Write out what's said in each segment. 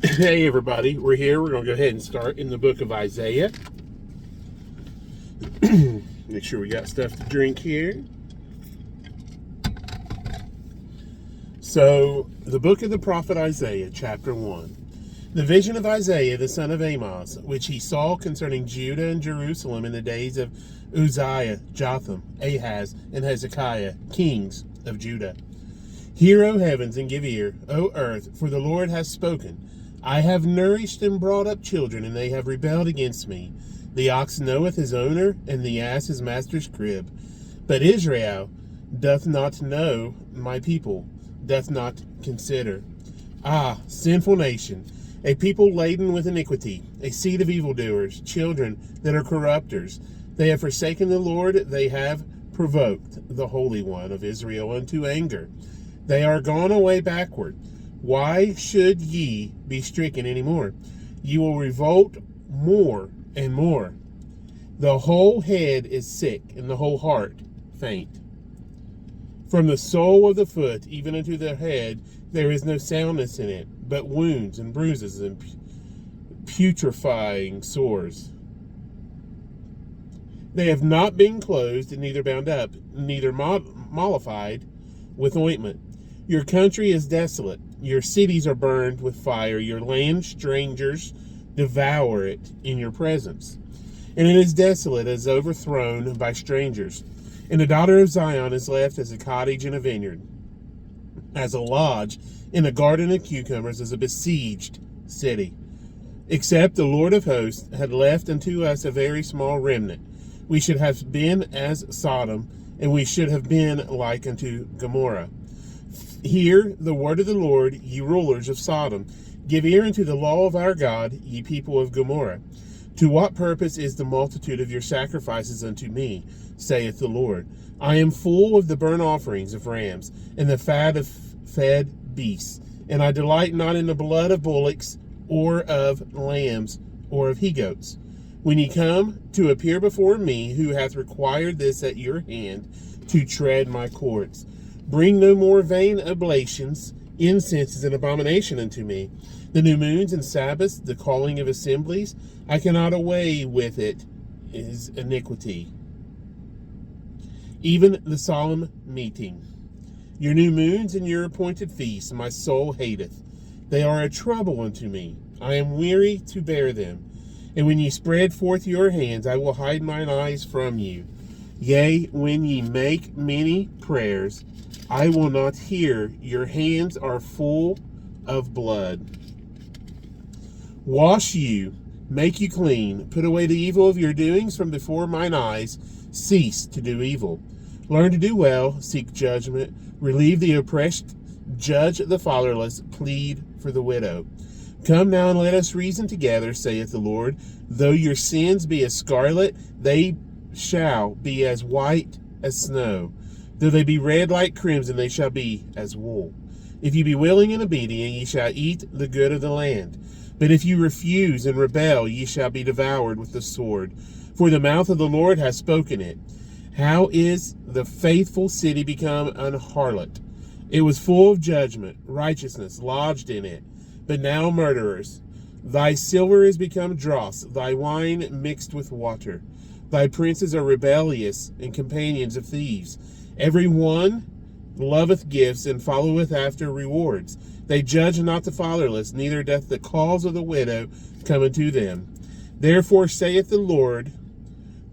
Hey everybody, we're here. We're going to go ahead and start in the book of Isaiah. Make sure we got stuff to drink here. So, the book of the prophet Isaiah, chapter 1. The vision of Isaiah, the son of Amoz, which he saw concerning Judah and Jerusalem in the days of Uzziah, Jotham, Ahaz, and Hezekiah, kings of Judah. Hear, O heavens, and give ear, O earth, for the Lord has spoken. I have nourished and brought up children, and they have rebelled against me. The ox knoweth his owner, and the ass his master's crib. But Israel doth not know, my people doth not consider. Ah, sinful nation, a people laden with iniquity, a seed of evildoers, children that are corrupters. They have forsaken the Lord, they have provoked the Holy One of Israel unto anger. They are gone away backward. Why should ye be stricken any more? You will revolt more and more. The whole head is sick, and the whole heart faint. From the sole of the foot even unto the head there is no soundness in it, but wounds and bruises and putrefying sores. They have not been closed, and neither bound up, neither mollified with ointment. Your country is desolate. Your cities are burned with fire. Your land strangers devour it in your presence. And it is desolate, as overthrown by strangers. And the daughter of Zion is left as a cottage in a vineyard, as a lodge in a garden of cucumbers, as a besieged city. Except the Lord of hosts had left unto us a very small remnant. We should have been as Sodom, and we should have been like unto Gomorrah. Hear the word of the Lord, ye rulers of Sodom. Give ear unto the law of our God, ye people of Gomorrah. To what purpose is the multitude of your sacrifices unto me, saith the Lord? I am full of the burnt offerings of rams, and the fat of fed beasts, and I delight not in the blood of bullocks, or of lambs, or of he-goats. When ye come to appear before me, who hath required this at your hand, to tread my courts? Bring no more vain oblations. Incense is an abomination unto me. The new moons and Sabbaths, the calling of assemblies, I cannot away with it, is iniquity. Even the solemn meeting. Your new moons and your appointed feasts, my soul hateth. They are a trouble unto me. I am weary to bear them. And when ye spread forth your hands, I will hide mine eyes from you. Yea, when ye make many prayers, I will not hear. Your hands are full of blood. Wash you, make you clean. Put away the evil of your doings from before mine eyes. Cease to do evil. Learn to do well, seek judgment. Relieve the oppressed, judge the fatherless, plead for the widow. Come now and let us reason together, saith the Lord. Though your sins be as scarlet, they shall be as white as snow. Though they be red like crimson, they shall be as wool. If you be willing and obedient, ye shall eat the good of the land. But if you refuse and rebel, ye shall be devoured with the sword. For the mouth of the Lord hath spoken it. How is the faithful city become an harlot? It was full of judgment, righteousness lodged in it. But now murderers. Thy silver is become dross, thy wine mixed with water. Thy princes are rebellious and companions of thieves. Every one loveth gifts and followeth after rewards. They judge not the fatherless, neither doth the cause of the widow come unto them. Therefore saith the Lord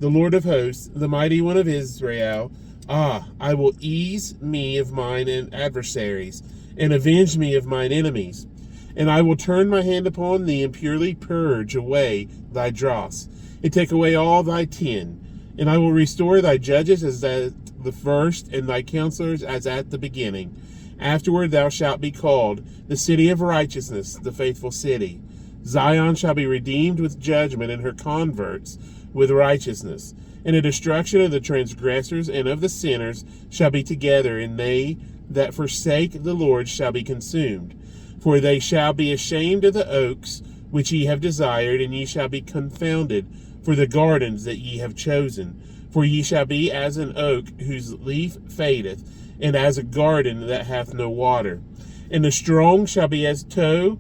of hosts, the mighty one of Israel, I will ease me of mine adversaries, and avenge me of mine enemies. And I will turn my hand upon thee, and purely purge away thy dross, and take away all thy tin. And I will restore thy judges as at the first, and thy counselors as at the beginning. Afterward thou shalt be called the city of righteousness, the faithful city. Zion shall be redeemed with judgment, and her converts with righteousness. And the destruction of the transgressors and of the sinners shall be together, and they that forsake the Lord shall be consumed. For they shall be ashamed of the oaks which ye have desired, and ye shall be confounded for the gardens that ye have chosen. For ye shall be as an oak whose leaf fadeth, and as a garden that hath no water. And the strong shall be as tow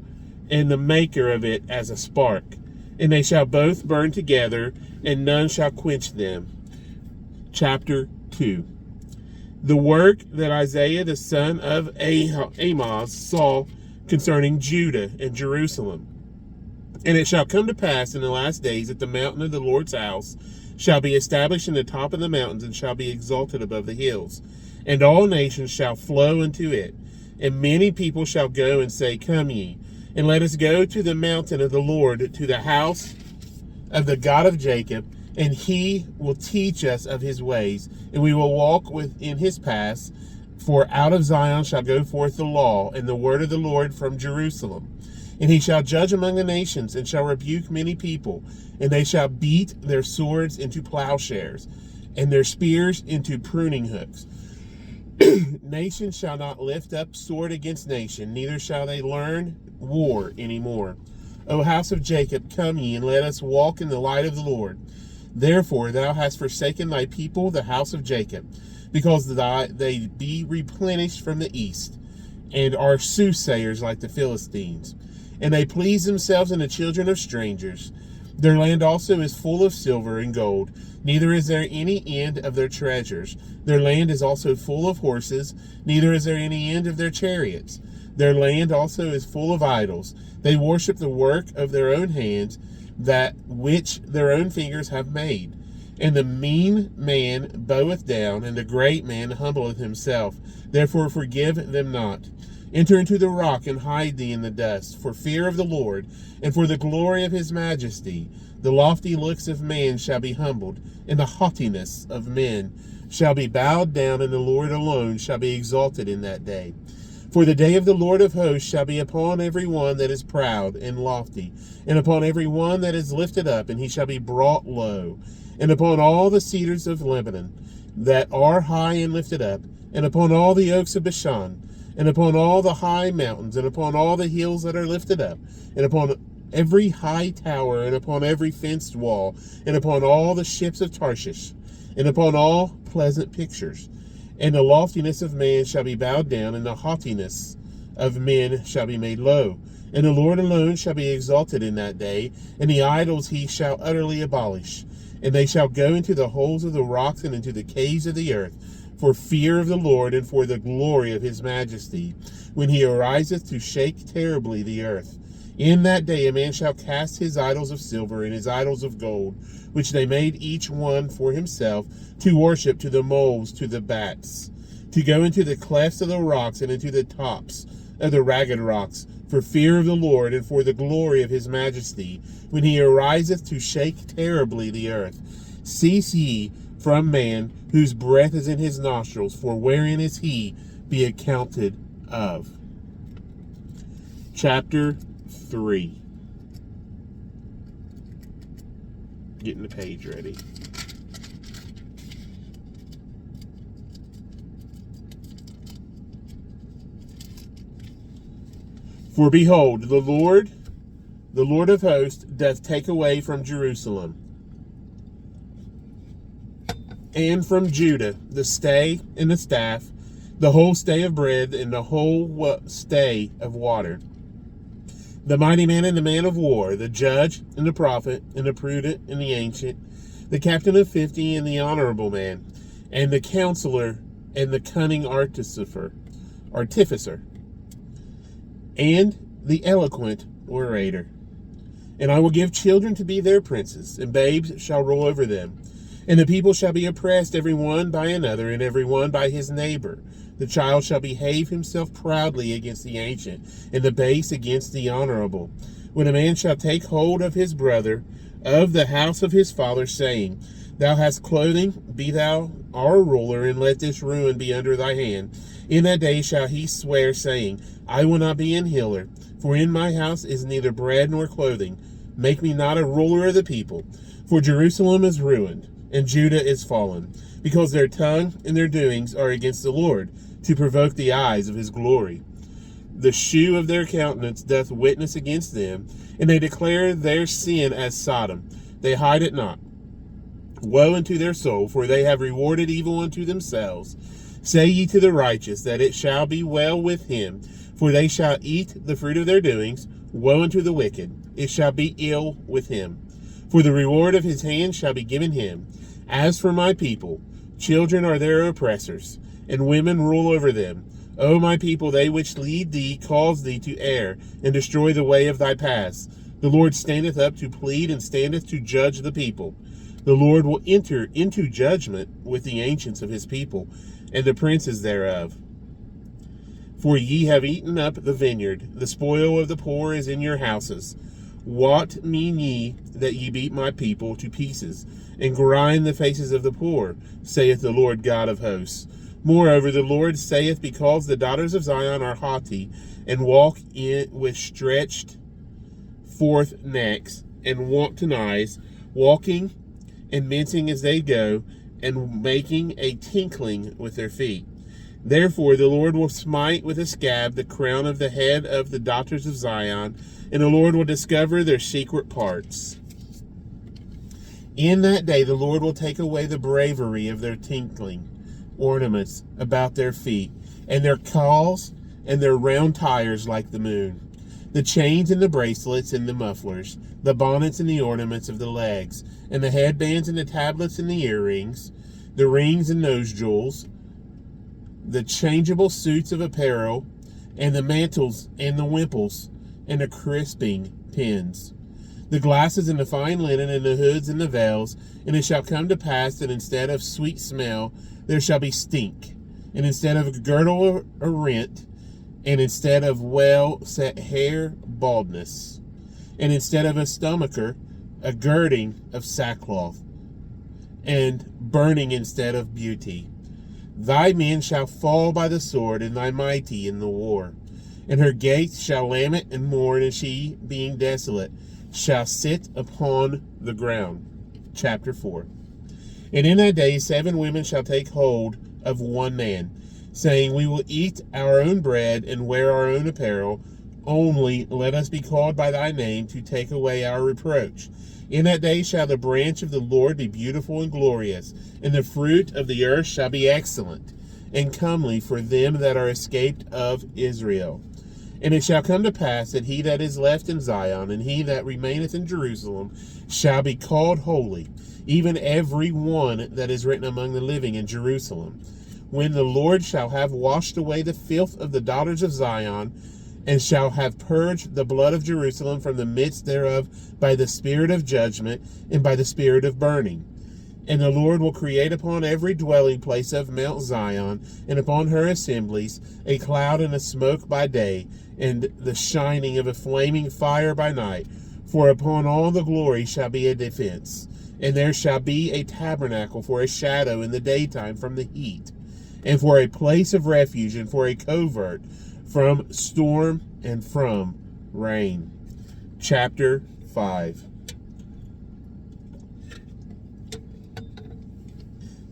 and the maker of it as a spark. And they shall both burn together, and none shall quench them. Chapter 2. The work that Isaiah the son of Amoz saw concerning Judah and Jerusalem. And it shall come to pass in the last days that the mountain of the Lord's house shall be established in the top of the mountains, and shall be exalted above the hills. And all nations shall flow into it. And many people shall go and say, Come ye, and let us go to the mountain of the Lord, to the house of the God of Jacob, and he will teach us of his ways, and we will walk within his paths. For out of Zion shall go forth the law, and the word of the Lord from Jerusalem. And he shall judge among the nations, and shall rebuke many people, and they shall beat their swords into plowshares, and their spears into pruning hooks. Nation shall not lift up sword against nation, neither shall they learn war any more. O house of Jacob, come ye, and let us walk in the light of the Lord. Therefore thou hast forsaken thy people, the house of Jacob, because they be replenished from the east, and are soothsayers like the Philistines. And they please themselves in the children of strangers. Their land also is full of silver and gold, neither is there any end of their treasures. Their land is also full of horses, neither is there any end of their chariots. Their land also is full of idols. They worship the work of their own hands, that which their own fingers have made. And the mean man boweth down, and the great man humbleth himself. Therefore forgive them not. Enter into the rock, and hide thee in the dust, for fear of the Lord, and for the glory of his majesty. The lofty looks of man shall be humbled, and the haughtiness of men shall be bowed down, and the Lord alone shall be exalted in that day. For the day of the Lord of hosts shall be upon every one that is proud and lofty, and upon every one that is lifted up, and he shall be brought low, and upon all the cedars of Lebanon that are high and lifted up, and upon all the oaks of Bashan, and upon all the high mountains, and upon all the hills that are lifted up, and upon every high tower, and upon every fenced wall, and upon all the ships of Tarshish, and upon all pleasant pictures. And the loftiness of man shall be bowed down, and the haughtiness of men shall be made low. And the Lord alone shall be exalted in that day, and the idols he shall utterly abolish. And they shall go into the holes of the rocks, and into the caves of the earth, for fear of the Lord, and for the glory of his majesty, when he ariseth to shake terribly the earth. In that day a man shall cast his idols of silver and his idols of gold, which they made each one for himself, to worship, to the moles, to the bats, to go into the clefts of the rocks, and into the tops of the ragged rocks, for fear of the Lord, and for the glory of his majesty, when he ariseth to shake terribly the earth. Cease ye from man, whose breath is in his nostrils, for wherein is he be accounted of. Chapter 3. Getting the page ready. For behold, the Lord of hosts, doth take away from Jerusalem and from Judah the stay and the staff, the whole stay of bread, and the whole stay of water. The mighty man and the man of war, the judge and the prophet, and the prudent and the ancient, the captain of 50 and the honorable man, and the counselor and the cunning artificer, and the eloquent orator. And I will give children to be their princes, and babes shall rule over them. And the people shall be oppressed, every one by another, and every one by his neighbor. The child shall behave himself proudly against the ancient, and the base against the honorable. When a man shall take hold of his brother, of the house of his father, saying, Thou hast clothing, be thou our ruler, and let this ruin be under thy hand. In that day shall he swear, saying, I will not be an healer, for in my house is neither bread nor clothing. Make me not a ruler of the people. For Jerusalem is ruined, and Judah is fallen, because their tongue and their doings are against the Lord, to provoke the eyes of his glory. The shew of their countenance doth witness against them, and they declare their sin as Sodom. They hide it not. Woe unto their soul, for they have rewarded evil unto themselves. Say ye to the righteous, that it shall be well with him, for they shall eat the fruit of their doings. Woe unto the wicked, it shall be ill with him. For the reward of his hand shall be given him. As for my people, children are their oppressors, and women rule over them. O my people, they which lead thee cause thee to err, and destroy the way of thy paths. The Lord standeth up to plead, and standeth to judge the people. The Lord will enter into judgment with the ancients of his people, and the princes thereof. For ye have eaten up the vineyard, the spoil of the poor is in your houses. What mean ye that ye beat my people to pieces, and grind the faces of the poor, saith the Lord God of hosts? Moreover, the Lord saith, because the daughters of Zion are haughty, and walk in with stretched forth necks, and wantonise, walking and mincing as they go, and making a tinkling with their feet. Therefore the Lord will smite with a scab the crown of the head of the daughters of Zion, and the Lord will discover their secret parts. In that day the Lord will take away the bravery of their tinkling ornaments about their feet, and their cauls and their round tires like the moon, the chains and the bracelets and the mufflers, the bonnets and the ornaments of the legs, and the headbands and the tablets and the earrings, the rings and nose jewels, the changeable suits of apparel, and the mantles and the wimples, and the crisping pins, the glasses and the fine linen, and the hoods and the veils. And it shall come to pass that instead of sweet smell there shall be stink, and instead of a girdle a rent, and instead of well set hair baldness, and instead of a stomacher a girding of sackcloth, and burning instead of beauty. Thy men shall fall by the sword, and thy mighty in the war. And her gates shall lament and mourn, and she, being desolate, shall sit upon the ground. Chapter 4. And in that day 7 women shall take hold of one man, saying, we will eat our own bread and wear our own apparel. Only let us be called by thy name, to take away our reproach. In that day shall the branch of the Lord be beautiful and glorious, and the fruit of the earth shall be excellent and comely for them that are escaped of Israel. And it shall come to pass that he that is left in Zion, and he that remaineth in Jerusalem, shall be called holy, even every one that is written among the living in Jerusalem. When the Lord shall have washed away the filth of the daughters of Zion, and shall have purged the blood of Jerusalem from the midst thereof by the spirit of judgment and by the spirit of burning. And the Lord will create upon every dwelling place of Mount Zion, and upon her assemblies, a cloud and a smoke by day, and the shining of a flaming fire by night. For upon all the glory shall be a defense, and there shall be a tabernacle for a shadow in the daytime from the heat, and for a place of refuge, and for a covert from storm and from rain. Chapter 5.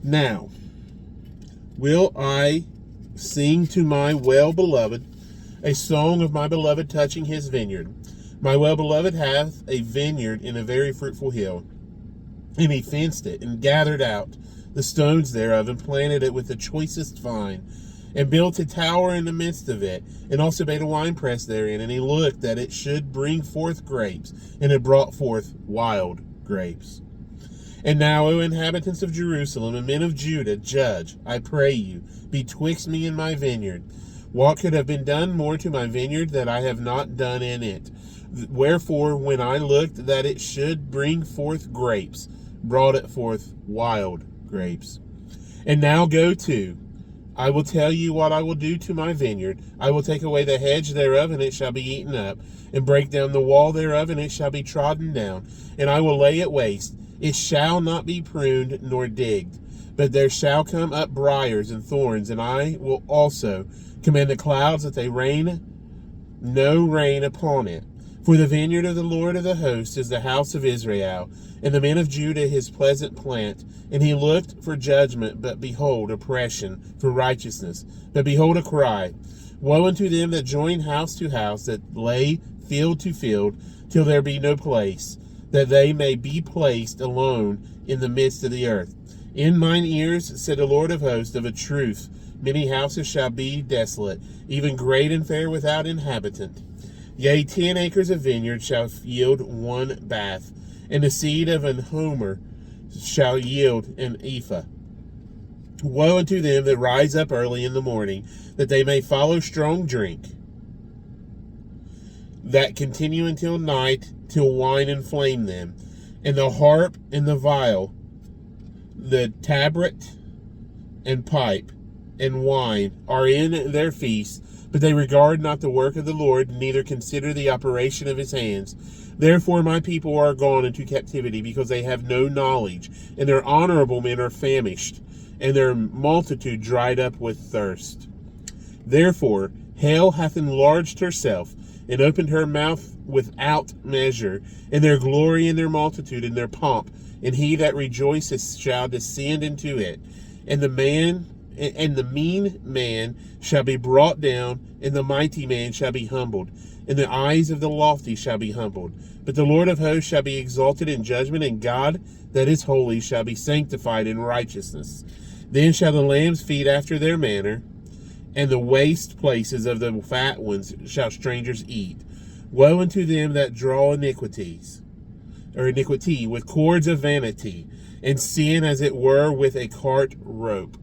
Now will I sing to my well-beloved a song of my beloved touching his vineyard. My well-beloved hath a vineyard in a very fruitful hill, and he fenced it, and gathered out the stones thereof, and planted it with the choicest vine, and built a tower in the midst of it, and also made a winepress therein. And he looked that it should bring forth grapes, and it brought forth wild grapes. And now, O inhabitants of Jerusalem, and men of Judah, judge, I pray you, betwixt me and my vineyard. What could have been done more to my vineyard that I have not done in it? Wherefore, when I looked that it should bring forth grapes, brought it forth wild grapes. And now go to, I will tell you what I will do to my vineyard. I will take away the hedge thereof, and it shall be eaten up, and break down the wall thereof, and it shall be trodden down, and I will lay it waste. It shall not be pruned nor digged, but there shall come up briars and thorns, and I will also command the clouds that they rain no rain upon it. For the vineyard of the Lord of the hosts is the house of Israel, and the men of Judah his pleasant plant. And he looked for judgment, but behold, oppression, for righteousness. But behold, a cry. Woe unto them that join house to house, that lay field to field, till there be no place, that they may be placed alone in the midst of the earth. In mine ears, said the Lord of hosts, of a truth, many houses shall be desolate, even great and fair without inhabitant. Yea, 10 acres of vineyard shall yield 1 bath, and the seed of an homer shall yield an ephah. Woe unto them that rise up early in the morning, that they may follow strong drink, that continue until night, till wine inflame them, and the harp and the viol, the tabret and pipe and wine are in their feasts, but they regard not the work of the Lord, neither consider the operation of his hands. Therefore my people are gone into captivity, because they have no knowledge, and their honorable men are famished, and their multitude dried up with thirst. Therefore hell hath enlarged herself, and opened her mouth without measure, and their glory and their multitude and their pomp, and he that rejoiceth shall descend into it, and the mean man shall be brought down, and the mighty man shall be humbled, and the eyes of the lofty shall be humbled. But the Lord of hosts shall be exalted in judgment, and God that is holy shall be sanctified in righteousness. Then shall the lambs feed after their manner, and the waste places of the fat ones shall strangers eat. Woe unto them that draw iniquity with cords of vanity, and sin as it were with a cart rope,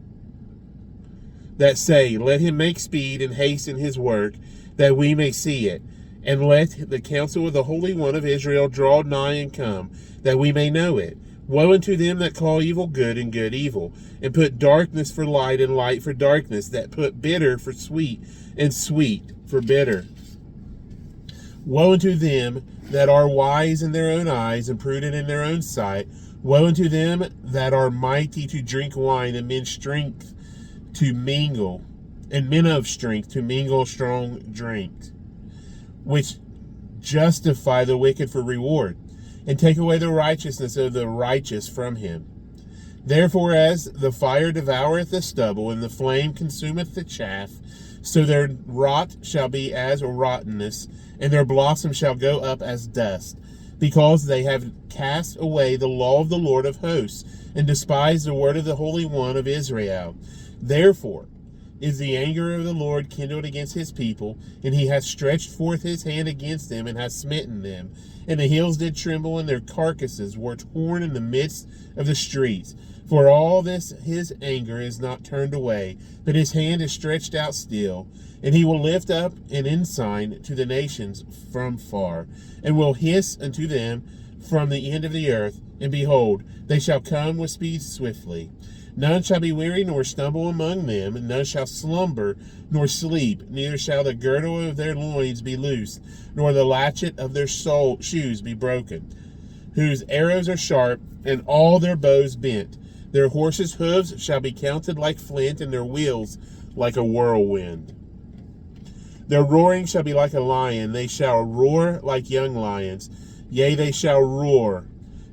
that say, let him make speed and hasten his work, that we may see it. And let the counsel of the Holy One of Israel draw nigh and come, that we may know it. Woe unto them that call evil good and good evil, and put darkness for light and light for darkness, that put bitter for sweet and sweet for bitter. Woe unto them that are wise in their own eyes and prudent in their own sight. Woe unto them that are mighty to drink wine, and men of strength to mingle strong drink, which justify the wicked for reward, and take away the righteousness of the righteous from him. Therefore, as the fire devoureth the stubble, and the flame consumeth the chaff, so their rot shall be as rottenness, and their blossom shall go up as dust, because they have cast away the law of the Lord of hosts, and despised the word of the Holy One of Israel. Therefore is the anger of the Lord kindled against his people, and he hath stretched forth his hand against them, and hath smitten them. And the hills did tremble, and their carcasses were torn in the midst of the streets. For all this his anger is not turned away, but his hand is stretched out still. And he will lift up an ensign to the nations from far, and will hiss unto them from the end of the earth. And behold, they shall come with speed swiftly. None shall be weary nor stumble among them, and none shall slumber nor sleep, neither shall the girdle of their loins be loosed, nor the latchet of their shoes be broken, whose arrows are sharp, and all their bows bent. Their horses' hooves shall be counted like flint, and their wheels like a whirlwind. Their roaring shall be like a lion, they shall roar like young lions. Yea, they shall roar,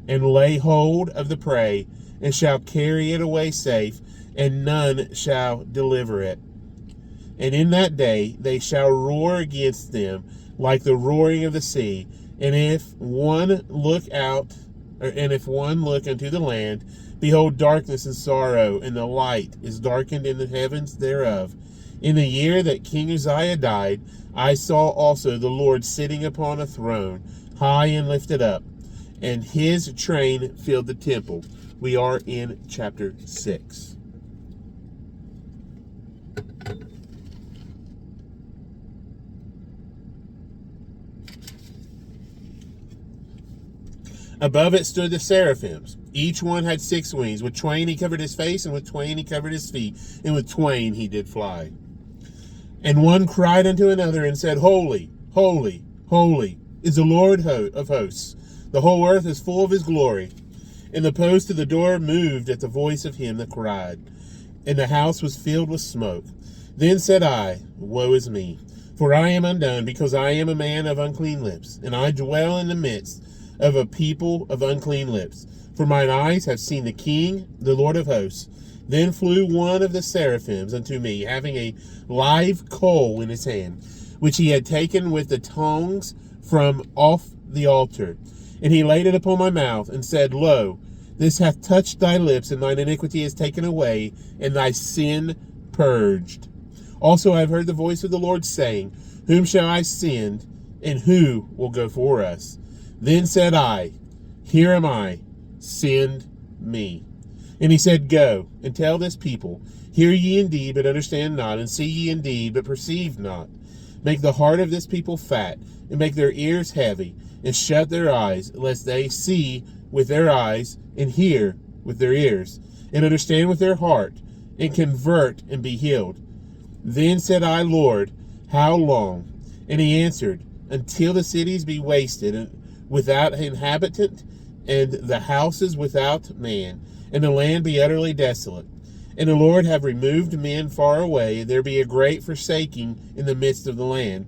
and lay hold of the prey, and shall carry it away safe, and none shall deliver it. And in that day they shall roar against them like the roaring of the sea. And if one look unto the land, behold, darkness and sorrow, and the light is darkened in the heavens thereof. In the year that King Uzziah died, I saw also the Lord sitting upon a throne, high and lifted up, and his train filled the temple. We are in chapter 6. Above it stood the seraphims. Each one had 6 wings. With twain he covered his face, and with twain he covered his feet, and with twain he did fly. And one cried unto another and said, Holy, holy, holy is the Lord of hosts. The whole earth is full of his glory. And the post of the door moved at the voice of him that cried, and the house was filled with smoke. Then said I, Woe is me, for I am undone, because I am a man of unclean lips, and I dwell in the midst of a people of unclean lips. For mine eyes have seen the King, the Lord of hosts. Then flew one of the seraphims unto me, having a live coal in his hand, which he had taken with the tongs from off the altar. And he laid it upon my mouth, and said, Lo, this hath touched thy lips, and thine iniquity is taken away, and thy sin purged. Also I have heard the voice of the Lord saying, Whom shall I send, and who will go for us? Then said I, Here am I, send me. And he said, Go, and tell this people, Hear ye indeed, but understand not, and see ye indeed, but perceive not. Make the heart of this people fat, and make their ears heavy, and shut their eyes, lest they see with their eyes, and hear with their ears, and understand with their heart, and convert, and be healed. Then said I, Lord, how long? And he answered, Until the cities be wasted, and without inhabitant, and the houses without man, and the land be utterly desolate. And the Lord have removed men far away, and there be a great forsaking in the midst of the land.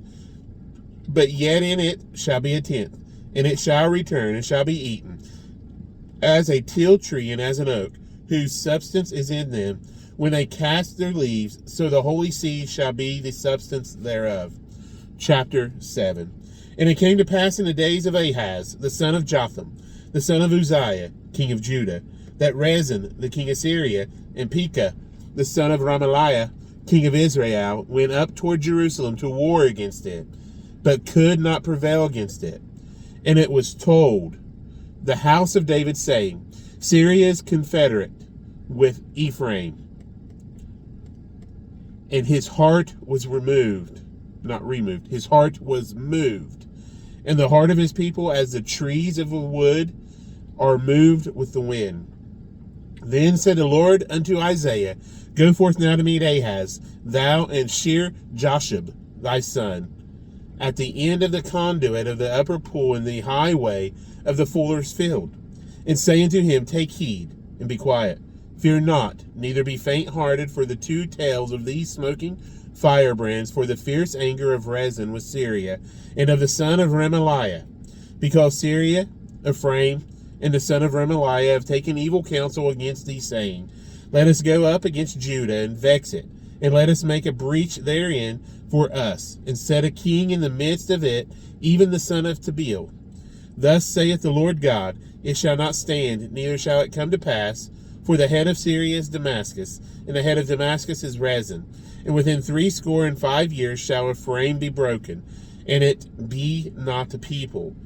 But yet in it shall be a tenth, and it shall return, and shall be eaten, as a tilled tree and as an oak, whose substance is in them, when they cast their leaves, so the holy seed shall be the substance thereof. Chapter 7. And it came to pass in the days of Ahaz, the son of Jotham, the son of Uzziah, king of Judah, that Rezin, the king of Syria, and Pekah, the son of Remaliah, king of Israel, went up toward Jerusalem to war against it, but could not prevail against it. And it was told the house of David, saying, Syria is confederate with Ephraim. And his heart was his heart was moved. And the heart of his people as the trees of a wood are moved with the wind. Then said the Lord unto Isaiah, Go forth now to meet Ahaz, thou and Shear-Jashub thy son, at the end of the conduit of the upper pool in the highway of the fuller's field, and say unto him, Take heed, and be quiet. Fear not, neither be faint-hearted for the two tails of these smoking firebrands, for the fierce anger of Rezin with Syria, and of the son of Remaliah, because Syria, Ephraim, and the son of Remaliah have taken evil counsel against thee, saying, Let us go up against Judah, and vex it, and let us make a breach therein for us, and set a king in the midst of it, even the son of Tabeel. Thus saith the Lord God, It shall not stand, neither shall it come to pass, for the head of Syria is Damascus, and the head of Damascus is Rezin. And within 65 years shall Ephraim be broken, and it be not a people.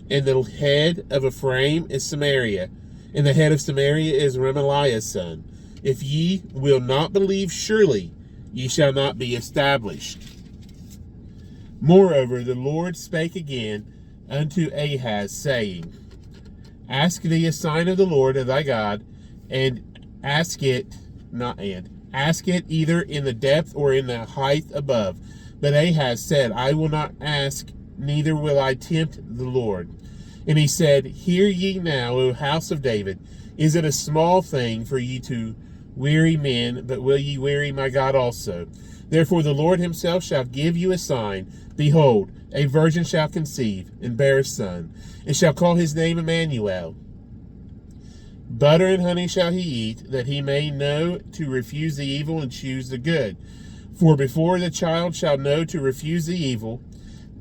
And the head of Ephraim is Samaria, and the head of Samaria is Remaliah's son. If ye will not believe, surely ye shall not be established. Moreover, the Lord spake again unto Ahaz, saying, Ask thee a sign of the Lord of thy God, and ask it either in the depth or in the height above. But Ahaz said, I will not ask, neither will I tempt the Lord. And he said, Hear ye now, O house of David, is it a small thing for ye to weary men, but will ye weary my God also? Therefore the Lord himself shall give you a sign. Behold, a virgin shall conceive, and bear a son, and shall call his name Emmanuel. Butter and honey shall he eat, that he may know to refuse the evil and choose the good. For before the child shall know to refuse the evil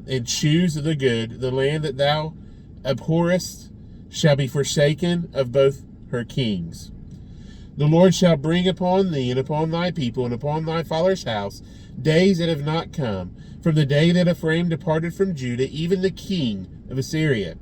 and choose the good, the land that thou abhorrest shall be forsaken of both her kings. The Lord shall bring upon thee and upon thy people and upon thy father's house days that have not come, from the day that Ephraim departed from Judah, even the king of Assyria.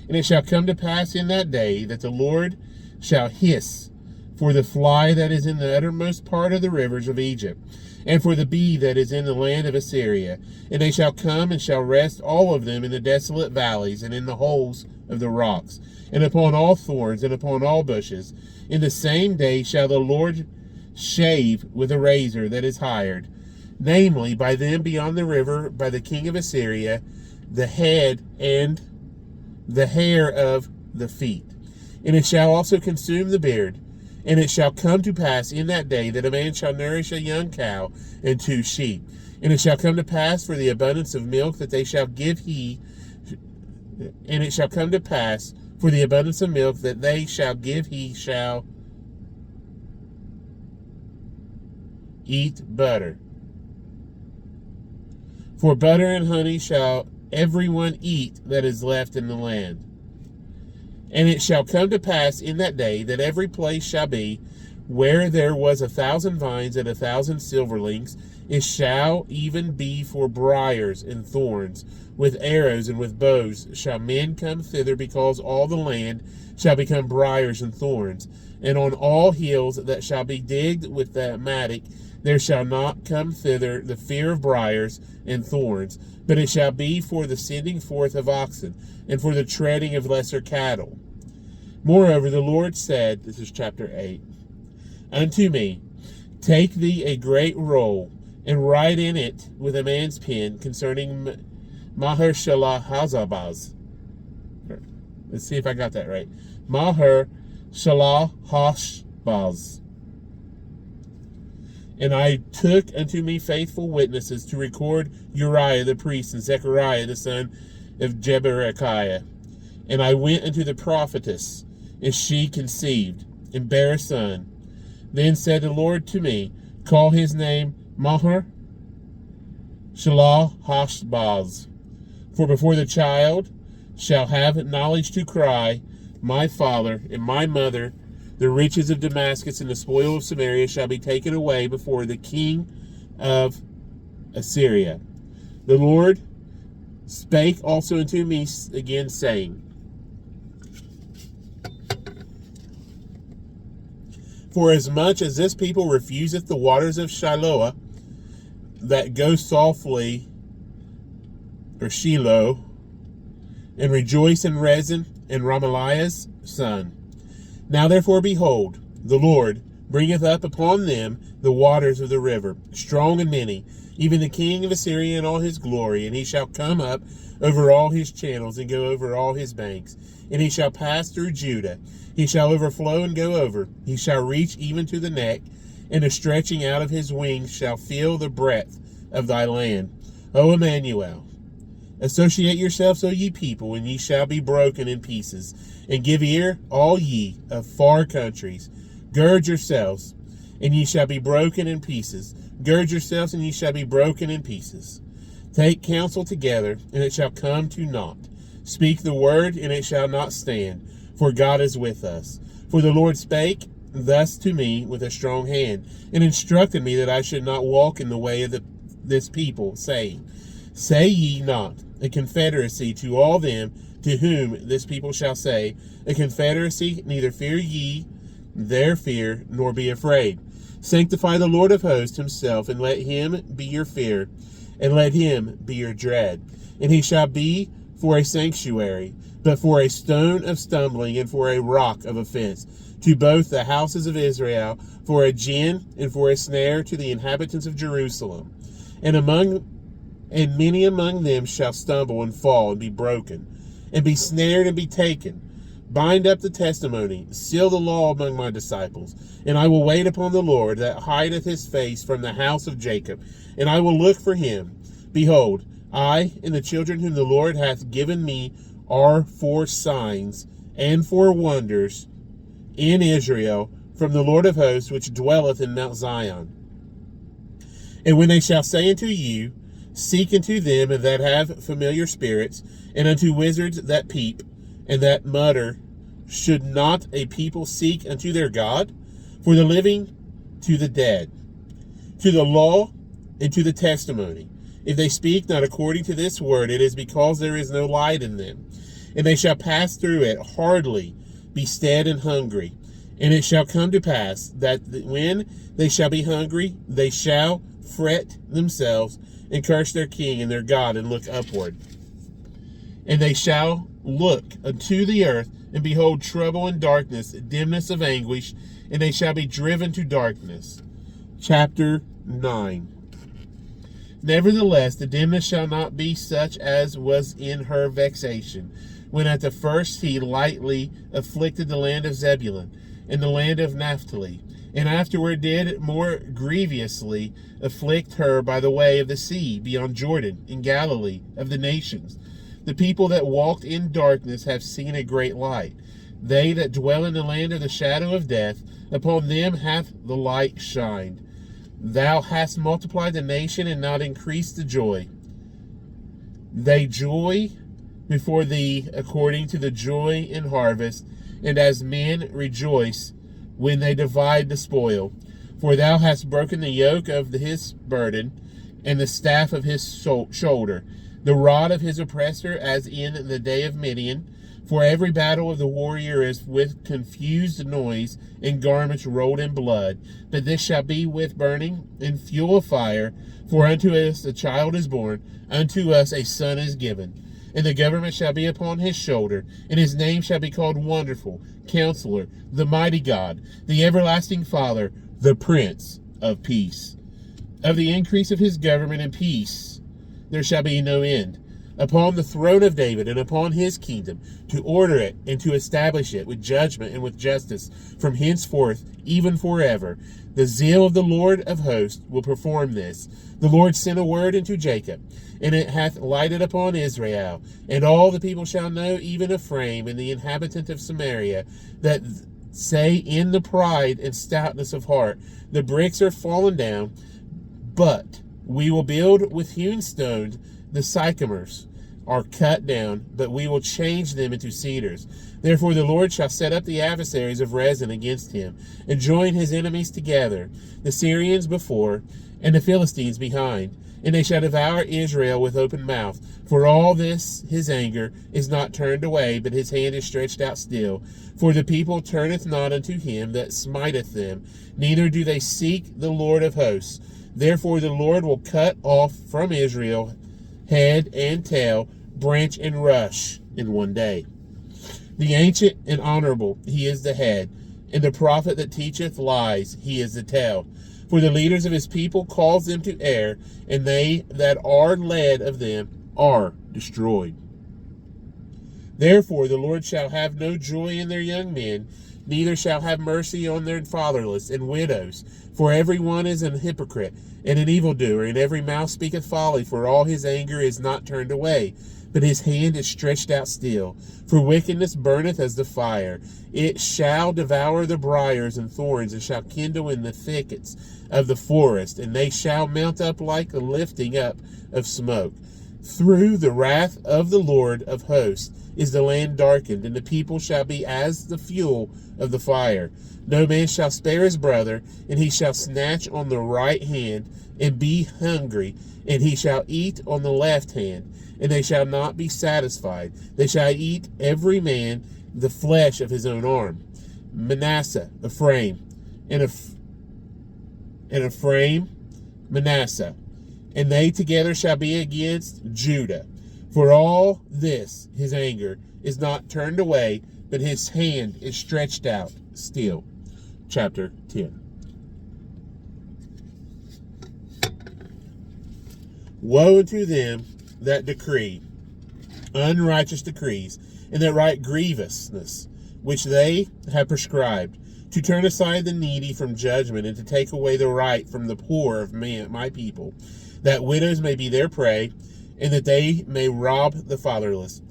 And it shall come to pass in that day that the Lord shall hiss for the fly that is in the uttermost part of the rivers of Egypt, and for the bee that is in the land of Assyria. And they shall come and shall rest all of them in the desolate valleys and in the holes of the rocks, and upon all thorns and upon all bushes. In the same day shall the Lord shave with a razor that is hired, namely by them beyond the river, by the king of Assyria, the head and the hair of the feet. And it shall also consume the beard. And it shall come to pass in that day that a man shall nourish a young cow and 2 sheep. And it shall come to pass for the abundance of milk that they shall give and it shall come to pass for the abundance of milk that they shall give he shall eat butter. For butter and honey shall everyone eat that is left in the land. And it shall come to pass in that day that every place shall be Where there was 1,000 vines and 1,000 silverlings, it shall even be for briars and thorns. With arrows and with bows shall men come thither, because all the land shall become briars and thorns. And on all hills that shall be digged with the mattock, there shall not come thither the fear of briars and thorns, but it shall be for the sending forth of oxen, and for the treading of lesser cattle. Moreover, the Lord said, this is chapter 8, unto me, take thee a great roll, and write in it with a man's pen concerning Maher-shalal-hash-baz. Let's see if I got that right. Maher-shalal-hash-baz. And I took unto me faithful witnesses to record Uriah the priest and Zechariah the son of Jeberechiah. And I went unto the prophetess, and she conceived, and bare a son. Then said the Lord to me, call his name Maher-shalal-hash-baz. For before the child shall have knowledge to cry, my father and my mother, the riches of Damascus and the spoil of Samaria shall be taken away before the king of Assyria. The Lord spake also unto me again, saying, for as much as this people refuseth the waters of Shiloah, that go softly, or Shiloh, and rejoice in Rezin and Remaliah's son. Now therefore, behold, the Lord bringeth up upon them the waters of the river, strong and many, even the king of Assyria in all his glory, and he shall come up over all his channels, and go over all his banks, and he shall pass through Judah. He shall overflow and go over. He shall reach even to the neck, and the stretching out of his wings shall fill the breadth of thy land. O Emmanuel, associate yourselves, O ye people, and ye shall be broken in pieces. And give ear, all ye of far countries. Gird yourselves, and ye shall be broken in pieces. Gird yourselves, and ye shall be broken in pieces. Take counsel together, and it shall come to naught. Speak the word, and it shall not stand. For God is with us. For the Lord spake thus to me with a strong hand, and instructed me that I should not walk in the way of this people, saying, say ye not a confederacy to all them to whom this people shall say, a confederacy, neither fear ye their fear, nor be afraid. Sanctify the Lord of hosts himself, and let him be your fear, and let him be your dread. And he shall be for a sanctuary, but for a stone of stumbling, and for a rock of offense, to both the houses of Israel, for a gin and for a snare to the inhabitants of Jerusalem. And many among them shall stumble and fall and be broken, and be snared and be taken. Bind up the testimony, seal the law among my disciples. And I will wait upon the Lord, that hideth his face from the house of Jacob, and I will look for him. Behold, I and the children whom the Lord hath given me are for signs and for wonders in Israel from the Lord of hosts, which dwelleth in Mount Zion. And when they shall say unto you, seek unto them that have familiar spirits, and unto wizards that peep, and that mutter, should not a people seek unto their God? For the living to the dead, to the law and to the testimony. If they speak not according to this word, it is because there is no light in them. And they shall pass through it hardly, be stead and hungry. And it shall come to pass that when they shall be hungry, they shall fret themselves and curse their king and their God, and look upward. And they shall look unto the earth, and behold trouble and darkness, dimness of anguish, and they shall be driven to darkness. Chapter 9. Nevertheless, the dimness shall not be such as was in her vexation, when at the first he lightly afflicted the land of Zebulun and the land of Naphtali, and afterward did more grievously afflict her by the way of the sea beyond Jordan, in Galilee of the nations. The people that walked in darkness have seen a great light. They that dwell in the land of the shadow of death, upon them hath the light shined. Thou hast multiplied the nation, and not increased the joy. They joy before thee according to the joy in harvest, and as men rejoice when they divide the spoil. For thou hast broken the yoke of his burden, and the staff of his shoulder, the rod of his oppressor, as in the day of Midian. For every battle of the warrior is with confused noise, and garments rolled in blood. But this shall be with burning and fuel of fire. For unto us a child is born, unto us a son is given. And the government shall be upon his shoulder, and his name shall be called Wonderful, Counselor, the Mighty God, the Everlasting Father, the Prince of Peace. Of the increase of his government and peace there shall be no end, upon the throne of David and upon his kingdom, to order it and to establish it with judgment and with justice from henceforth even forever. The zeal of the Lord of hosts will perform this. The Lord sent a word unto Jacob, and it hath lighted upon Israel. And all the people shall know, even Ephraim and the inhabitant of Samaria, that say in the pride and stoutness of heart, the bricks are fallen down, but we will build with hewn stones. The sycamores are cut down, but we will change them into cedars. Therefore the Lord shall set up the adversaries of Rezin against him, and join his enemies together, the Syrians before, and the Philistines behind. And they shall devour Israel with open mouth. For all this his anger is not turned away, but his hand is stretched out still. For the people turneth not unto him that smiteth them, neither do they seek the Lord of hosts. Therefore the Lord will cut off from Israel head and tail, branch and rush in one day. The ancient and honorable, he is the head, and the prophet that teacheth lies, he is the tail. For the leaders of his people cause them to err, and they that are led of them are destroyed. Therefore the Lord shall have no joy in their young men, neither shall have mercy on their fatherless and widows. For every one is an hypocrite and an evildoer, and every mouth speaketh folly. For all his anger is not turned away, but his hand is stretched out still. For wickedness burneth as the fire. It shall devour the briars and thorns, and shall kindle in the thickets of the forest, and they shall mount up like the lifting up of smoke. Through the wrath of the Lord of hosts is the land darkened, and the people shall be as the fuel of the fire. No man shall spare his brother, and he shall snatch on the right hand, and be hungry, and he shall eat on the left hand, and they shall not be satisfied. They shall eat every man the flesh of his own arm. Manasseh, Ephraim, and Ephraim, Manasseh, and they together shall be against Judah. For all this his anger is not turned away, but his hand is stretched out still. Chapter 10. Woe unto them that decree unrighteous decrees, and that write grievousness, which they have prescribed, to turn aside the needy from judgment, and to take away the right from the poor of my people, that widows may be their prey, and that they may rob the fatherless.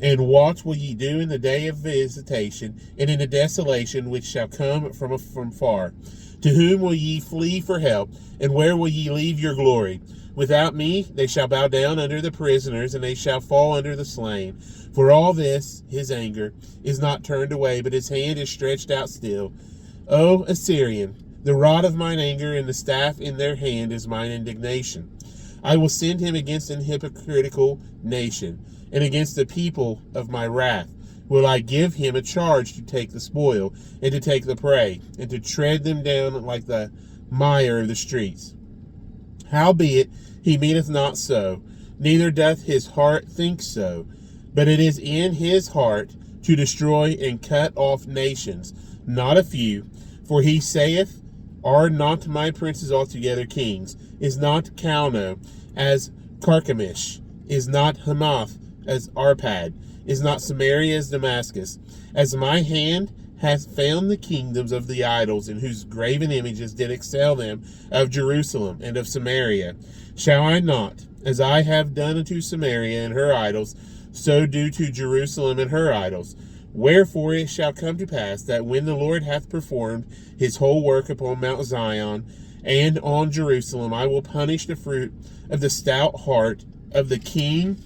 And what will ye do in the day of visitation, and in the desolation which shall come from far? To whom will ye flee for help, and where will ye leave your glory? Without me they shall bow down under the prisoners, and they shall fall under the slain. For all this his anger is not turned away, but his hand is stretched out still. O Assyrian, the rod of mine anger and the staff in their hand is mine indignation. I will send him against an hypocritical nation, and against the people of my wrath will I give him a charge to take the spoil, and to take the prey, and to tread them down like the mire of the streets. Howbeit he meaneth not so, neither doth his heart think so, but it is in his heart to destroy and cut off nations, not a few. For he saith, Are not my princes altogether kings? Is not Calno as Carchemish? Is not Hamath as Arpad? Is not Samaria as Damascus? As my hand hath found the kingdoms of the idols, in whose graven images did excel them of Jerusalem and of Samaria, shall I not, as I have done unto Samaria and her idols, so do to Jerusalem and her idols? Wherefore it shall come to pass that when the Lord hath performed his whole work upon Mount Zion and on Jerusalem, I will punish the fruit of the stout heart of the king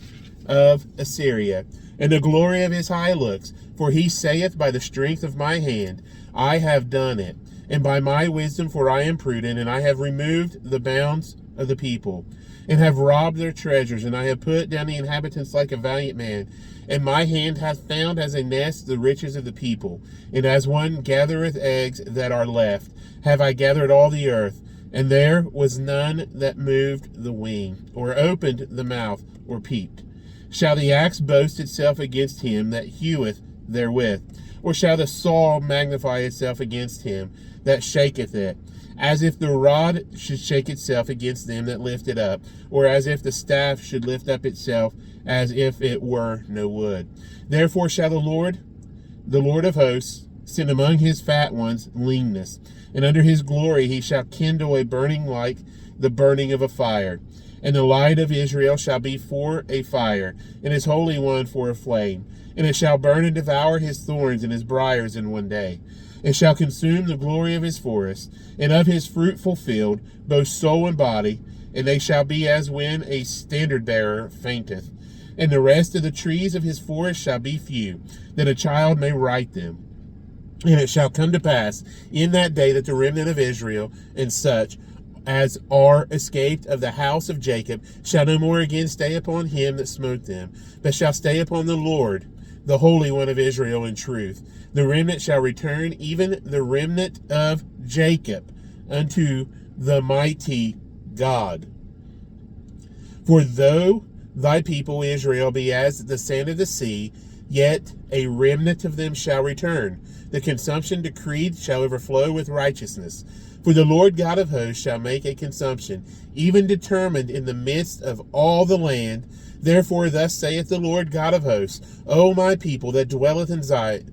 of Assyria, and the glory of his high looks. For he saith, by the strength of my hand I have done it, and by my wisdom, for I am prudent, and I have removed the bounds of the people, and have robbed their treasures, and I have put down the inhabitants like a valiant man. And my hand hath found as a nest the riches of the people, and as one gathereth eggs that are left, have I gathered all the earth. And there was none that moved the wing, or opened the mouth, or peeped. Shall the axe boast itself against him that heweth therewith? Or shall the saw magnify itself against him that shaketh it? As if the rod should shake itself against them that lift it up, or as if the staff should lift up itself, as if it were no wood. Therefore shall the Lord of hosts, send among his fat ones leanness, and under his glory he shall kindle a burning like the burning of a fire. And the light of Israel shall be for a fire, and his Holy One for a flame. And it shall burn and devour his thorns and his briars in one day. It shall consume the glory of his forest, and of his fruitful field, both soul and body. And they shall be as when a standard bearer fainteth. And the rest of the trees of his forest shall be few, that a child may write them. And it shall come to pass in that day that the remnant of Israel and such as are escaped of the house of Jacob shall no more again stay upon him that smote them, but shall stay upon the Lord, the Holy One of Israel, in truth. The remnant shall return, even the remnant of Jacob, unto the mighty God. For though thy people Israel be as the sand of the sea, yet a remnant of them shall return. The consumption decreed shall overflow with righteousness. For the Lord God of hosts shall make a consumption, even determined in the midst of all the land. Therefore thus saith the Lord God of hosts, O my people that dwelleth in Zion,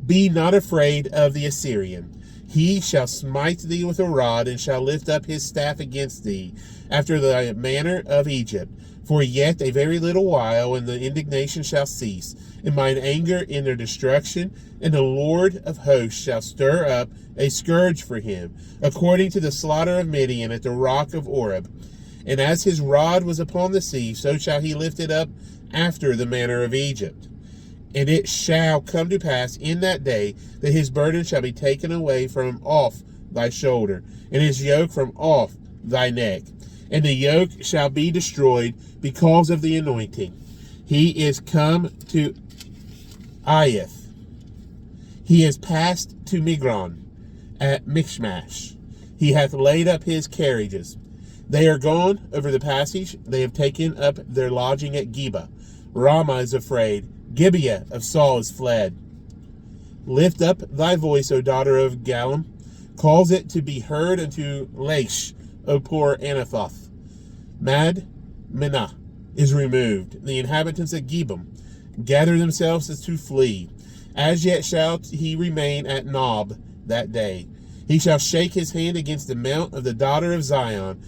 be not afraid of the Assyrian. He shall smite thee with a rod, and shall lift up his staff against thee, after the manner of Egypt. For yet a very little while, and the indignation shall cease, and mine anger in their destruction, and the Lord of hosts shall stir up a scourge for him, according to the slaughter of Midian at the rock of Oreb. And as his rod was upon the sea, so shall he lift it up after the manner of Egypt. And it shall come to pass in that day that his burden shall be taken away from off thy shoulder, and his yoke from off thy neck. And the yoke shall be destroyed because of the anointing. He is come to Aiath. He is passed to Migron at Michmash. He hath laid up his carriages. They are gone over the passage. They have taken up their lodging at Geba. Ramah is afraid. Gibeah of Saul is fled. Lift up thy voice, O daughter of Gallim. Cause it to be heard unto Laish, O poor Anathoth. Madmenah is removed. The inhabitants of Gebim gather themselves as to flee. As yet shall he remain at Nob that day. He shall shake his hand against the mount of the daughter of Zion,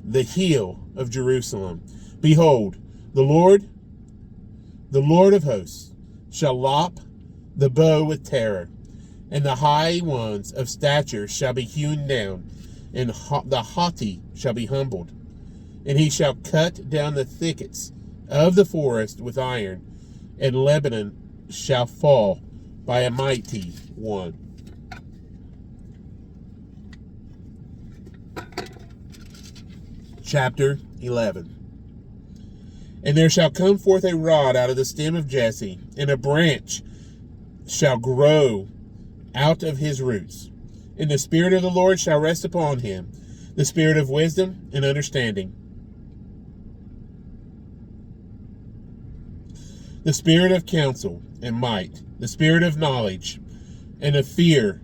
the hill of Jerusalem. Behold, the Lord of hosts, shall lop the bow with terror, and the high ones of stature shall be hewn down, and the haughty shall be humbled. And he shall cut down the thickets of the forest with iron, and Lebanon shall fall by a mighty one. Chapter 11. And there shall come forth a rod out of the stem of Jesse, and a branch shall grow out of his roots. And the Spirit of the Lord shall rest upon him, the Spirit of wisdom and understanding, the Spirit of counsel and might, the Spirit of knowledge and of fear,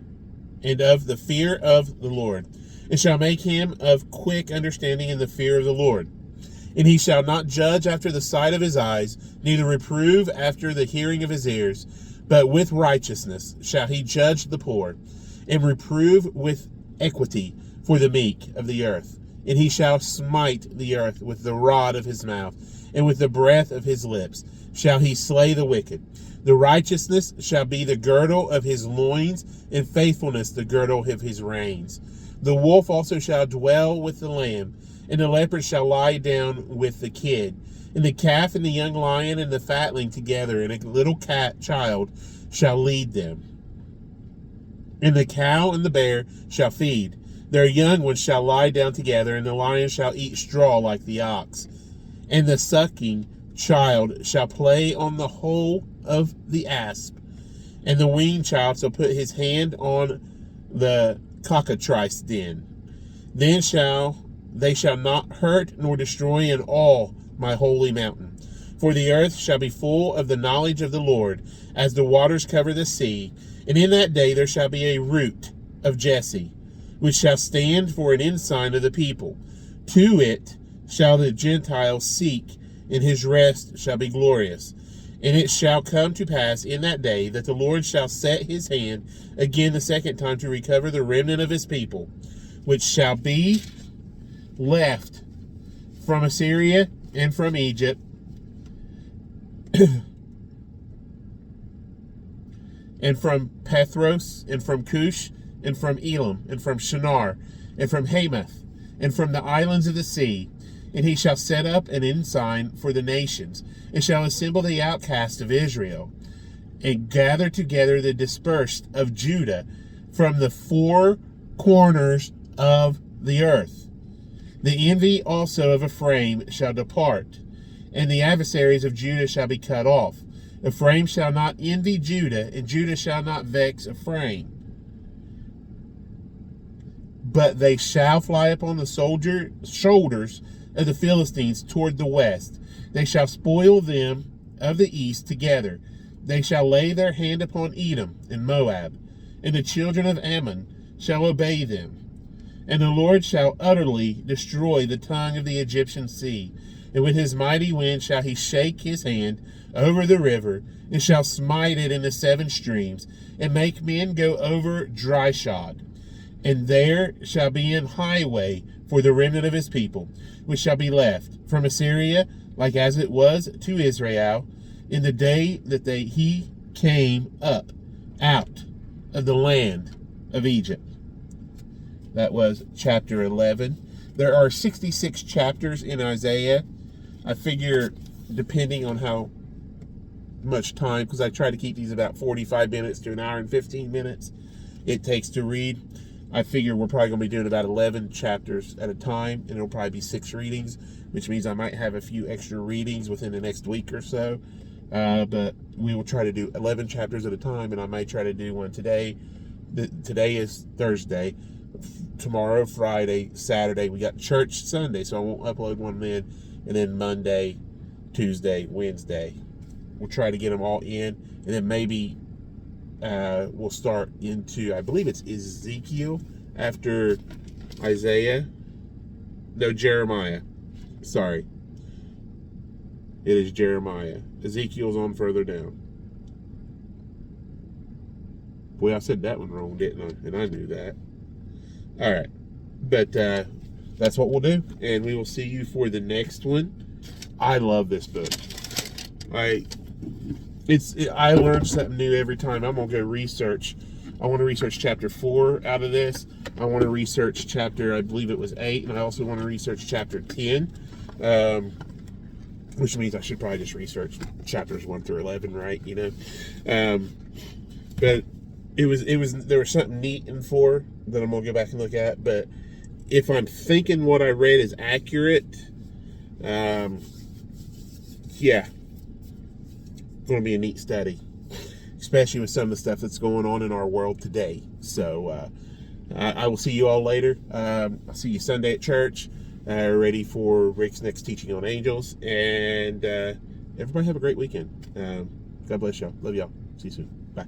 and of the fear of the Lord. And shall make him of quick understanding in the fear of the Lord. And he shall not judge after the sight of his eyes, neither reprove after the hearing of his ears, but with righteousness shall he judge the poor, and reprove with equity for the meek of the earth. And he shall smite the earth with the rod of his mouth, and with the breath of his lips shall he slay the wicked. The righteousness shall be the girdle of his loins, and faithfulness the girdle of his reins. The wolf also shall dwell with the lamb, And the leopard shall lie down with the kid, and the calf and the young lion and the fatling together, and a little child shall lead them. And the cow and the bear shall feed. Their young ones shall lie down together, and the lion shall eat straw like the ox. And the sucking child shall play on the hole of the asp, and the weaned child shall put his hand on the cockatrice den. Then they shall not hurt nor destroy in all my holy mountain. For the earth shall be full of the knowledge of the Lord, as the waters cover the sea. And in that day there shall be a root of Jesse, which shall stand for an ensign of the people. To it shall the Gentiles seek, and his rest shall be glorious. And it shall come to pass in that day that the Lord shall set his hand again the second time to recover the remnant of his people, which shall be left from Assyria and from Egypt, and from Pathros, and from Cush, and from Elam, and from Shinar, and from Hamath, and from the islands of the sea. And he shall set up an ensign for the nations, and shall assemble the outcasts of Israel, and gather together the dispersed of Judah from the four corners of the earth. The envy also of Ephraim shall depart, and the adversaries of Judah shall be cut off. Ephraim shall not envy Judah, and Judah shall not vex Ephraim. But they shall fly upon the shoulders of the Philistines toward the west. They shall spoil them of the east together. They shall lay their hand upon Edom and Moab, and the children of Ammon shall obey them. And the Lord shall utterly destroy the tongue of the Egyptian sea, and with his mighty wind shall he shake his hand over the river, and shall smite it in the seven streams, and make men go over dry shod. And there shall be an highway for the remnant of his people, which shall be left from Assyria, like as it was to Israel, in the day that he came up out of the land of Egypt. That was chapter 11. There are 66 chapters in Isaiah. I figure, depending on how much time, because I try to keep these about 45 minutes to an hour and 15 minutes it takes to read. I figure we're probably going to be doing about 11 chapters at a time, and it'll probably be 6 readings, which means I might have a few extra readings within the next week or so. But we will try to do 11 chapters at a time, and I might try to do one today. Today is Thursday. Tomorrow, Friday, Saturday, we got church Sunday, so I won't upload one then. And then Monday, Tuesday, Wednesday, we'll try to get them all in, and then maybe we'll start into, I believe it's Ezekiel after Isaiah. No, Jeremiah. Sorry. It is Jeremiah. Ezekiel's on further down. Boy, I said that one wrong, didn't I? And I knew that. All right. But that's what we'll do. And we will see you for the next one. I love this book. I learn something new every time. I'm going to go research. I want to research chapter 4 out of this. I want to research chapter, I believe it was 8. And I also want to research chapter 10. Which means I should probably just research chapters 1 through 11, right? You know? But there was something neat in 4 that I'm going to go back and look at. But if I'm thinking what I read is accurate, yeah, it's going to be a neat study, especially with some of the stuff that's going on in our world today. So I will see you all later. I'll see you Sunday at church, ready for Rick's next teaching on angels. And everybody have a great weekend. God bless y'all. Love y'all. See you soon. Bye.